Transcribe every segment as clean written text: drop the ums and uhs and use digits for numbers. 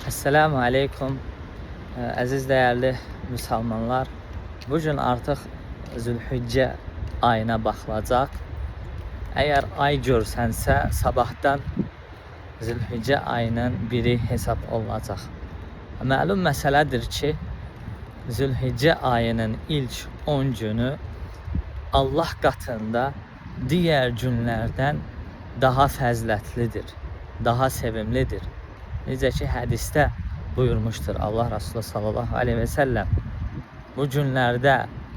Esselamu Aleyküm, əziz dəyərli müsəlmanlar. Bugün artıq Zülhiccə ayına baxılacaq. Əgər ay görsənsə, sabahdan Zülhiccə ayının biri hesab olunacaq. Məlum məsələdir ki, Zülhiccə ayının ilk 10 günü Allah qatında digər günlərdən daha fəzilətlidir, daha sevimlidir. Necə ki, hədisdə buyurmuşdur Allah Resulü sallallahu aleyhi və səlləm, bu günlərdə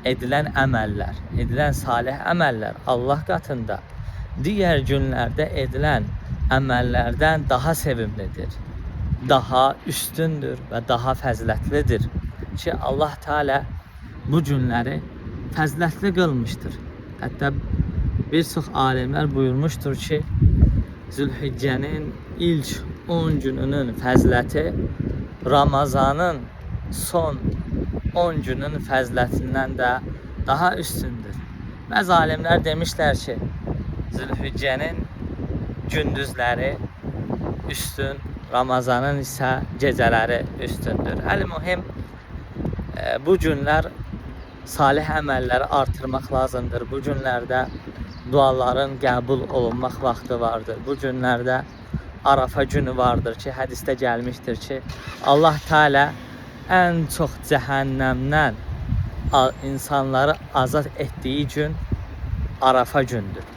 edilən əməllər, edilən salih əməllər Allah qatında digər günlərdə edilən əməllərdən daha sevimlidir, daha üstündür və daha fəzilətlidir ki, Allah Teala bu günləri fəzilətli qılmışdır. Hətta bir çox alimlər buyurmuşdur ki, Zülhiccənin ilk 10 gününün fəziləti Ramazanın son 10 günün fəzilətindən də daha üstündür. Bəzi alimlər demişlər ki, Zülhiccənin gündüzləri üstün, Ramazanın isə gecələri üstündür. Əl-mühim, bu günlər salih əməlləri artırmaq lazımdır. Bu günlərdə duaların qəbul olunmaq vaxtı vardır. Bu günlərdə Arafa günü vardır ki, hədisdə gəlmişdir ki, Allah Teala ən çox cəhənnəmdən insanları azad etdiyi gün Arafa gündür.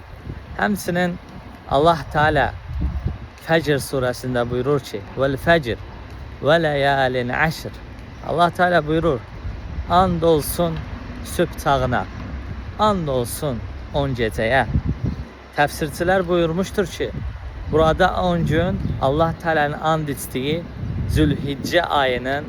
Həmçinin Allah Teala Fəcr surəsində buyurur ki, "Vəl-fəcr və ləyalin əşr." Allah Teala buyurur, and olsun sübh çağına, and olsun 10 gecəyə. Təfsirçilər buyurmuşdur ki, burada 10 gün Allah Teala'nın and içdiyi Zülhiccə ayının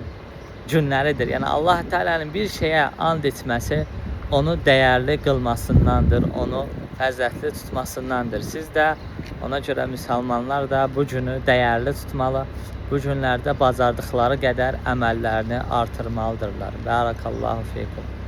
günləridir. Yəni Allah Teala'nın bir şeyə and etməsi onu dəyərli qılmasındandır, onu fəzilətli tutmasındandır. Siz də ona görə müsəlmanlar da bu günü dəyərli tutmalı, bu günlərdə bacardıqları qədər əməllərini artırmalıdırlar. Bərakallahu feykum.